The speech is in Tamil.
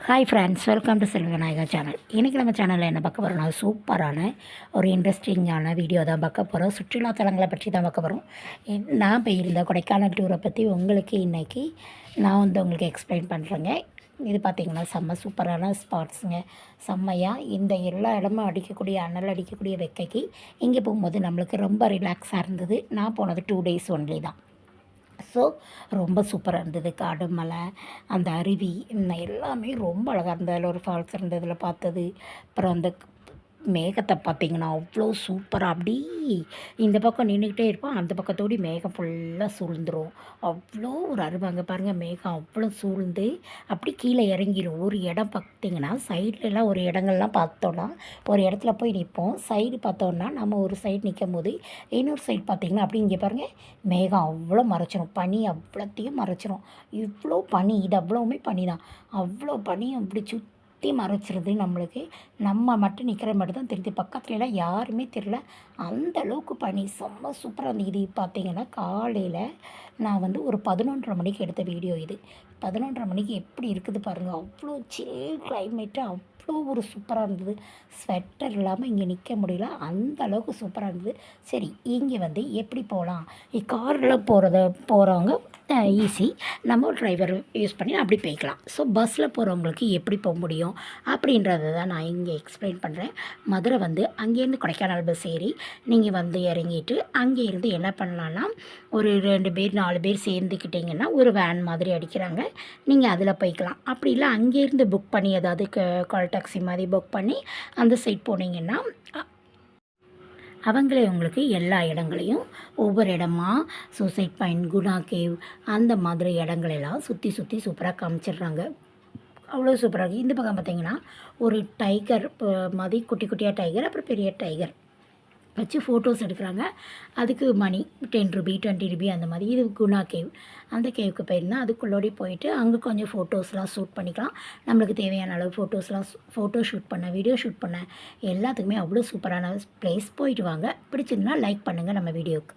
Hi friends, welcome to Selvanayaka channel. இன்றைக்கி நம்ம சேனலில் என்ன பார்க்க போகிறோம்னா, சூப்பரான ஒரு இன்ட்ரெஸ்டிங்கான வீடியோ தான் பார்க்க போகிறோம். சுற்றுலாத்தலங்களை பற்றி தான் பார்க்க போகிறோம். நான் போயிருந்த கொடைக்கானல் டூரை பற்றி உங்களுக்கு இன்றைக்கி நான் உங்களுக்கு எக்ஸ்பிளைன் பண்ணுறேங்க. இது பார்த்திங்கன்னா செம்ம சூப்பரான ஸ்பாட்ஸுங்க. செம்மையாக இந்த எல்லா இடமும் அடிக்கக்கூடிய அனல் அடிக்கக்கூடிய வெக்கைக்கு இங்கே போகும்போது நம்மளுக்கு ரொம்ப ரிலாக்ஸாக இருந்தது. நான் போனது 2 days ஒன்லி தான். ஸோ ரொம்ப சூப்பராக இருந்தது. காடு, மலை, அந்த அருவி எல்லாமே ரொம்ப அழகாக இருந்தது. அதில் ஒரு ஃபால்ஸ் இருந்தது, அதில் பார்த்தது. அப்புறம் அந்த மேகத்தை பார்த்திங்கன்னா அவ்வளோ சூப்பராக அப்படி இந்த பக்கம் நின்றுக்கிட்டே இருப்போம், அந்த பக்கத்தோடி மேகம் ஃபுல்லாக சூழ்ந்துடும். அவ்வளோ ஒரு அருமை. அங்கே பாருங்கள், மேகம் அவ்வளோ சூழ்ந்து அப்படி கீழே இறங்கிடும். ஒரு இடம் பார்த்திங்கன்னா சைட்லலாம் ஒரு இடங்கள்லாம் பார்த்தோன்னா ஒரு இடத்துல போய் நிற்போம். சைடு பார்த்தோன்னா நம்ம ஒரு சைடு நிற்கும் போது இன்னொரு சைடு பார்த்திங்கன்னா அப்படி இங்கே பாருங்கள், மேகம் அவ்வளோ மறைச்சிரும், பனி அவ்வளோத்தையும் மறைச்சிரும். இவ்வளோ பனி, இது அவ்வளோவுமே பனி தான். அவ்வளோ பனி அப்படி சுற்றி மறைச்சிருது. நம்மளுக்கு நம்ம மட்டும் நிற்கிற மட்டும் தான் தெரியுது. பக்கத்துலலாம் யாருமே தெரியல. அந்த அளவுக்கு பனி செம்ம சூப்பராக இருந்தது. இது பார்த்திங்கன்னா காலையில் நான் ஒரு 11:30 மணிக்கு எடுத்த வீடியோ இது. 11:30 மணிக்கு எப்படி இருக்குது பாருங்கள். அவ்வளோ சில் கிளைமேட்டு, அவ்வளோ ஒரு சூப்பராக இருந்தது. ஸ்வெட்டர் இல்லாமல் இங்கே நிற்க முடியல, அந்த அளவுக்கு சூப்பராக இருந்தது. சரி, இங்கே எப்படி போகலாம்? காரில் போகிறவங்க ஈஸி, நம்ம டிரைவர் யூஸ் பண்ணி அப்படி போய்க்கலாம். ஸோ பஸ்ஸில் போகிறவங்களுக்கு எப்படி போக முடியும் அப்படின்றத தான் நான் இங்கே எக்ஸ்பிளைன் பண்ணுறேன். மதுரை அங்கேருந்து கொடைக்கானல் பஸ் ஏறி நீங்கள் இறங்கிட்டு அங்கேருந்து என்ன பண்ணலான்னா, ஒரு 2 பேர் 4 பேர் சேர்ந்துக்கிட்டிங்கன்னா ஒரு வேன் மாதிரி அடிக்கிறாங்க, நீங்கள் அதில் போய்க்கலாம். அப்படி இல்லை அங்கேருந்து புக் பண்ணி ஏதாவது கால் டாக்ஸி மாதிரி புக் பண்ணி அந்த சைட் போனீங்கன்னா அவங்களே உங்களுக்கு எல்லா இடங்களையும் ஒவ்வொரு இடமா சூசைட் பாயிண்ட், குணா கேவ், அந்த மாதிரி இடங்களெல்லாம் சுற்றி சுற்றி சூப்பராக காமிச்சிடுறாங்க. அவ்வளோ சூப்பராக இருக்குது. இந்த பக்கம் பார்த்திங்கன்னா ஒரு டைகர் மாதிரி, குட்டி குட்டியாக டைகர், அப்புறம் பெரிய டைகர் வச்சு ஃபோட்டோஸ் எடுக்கிறாங்க. அதுக்கு மணி 10 ரூபி 20 ரூபி அந்த மாதிரி. இது குணா கேவ். அந்த கேவுக்கு போயிருந்தால் அதுக்குள்ளோடி போயிட்டு அங்கே கொஞ்சம் ஃபோட்டோஸ்லாம் ஷூட் பண்ணிக்கலாம். நம்மளுக்கு தேவையான அளவு ஃபோட்டோ ஷூட் பண்ண, வீடியோ ஷூட் பண்ண, எல்லாத்துக்குமே அவ்வளோ சூப்பரான ப்ளேஸ். போயிட்டு வாங்க. பிடிச்சிருந்தா லைக் பண்ணுங்கள் நம்ம வீடியோவுக்கு.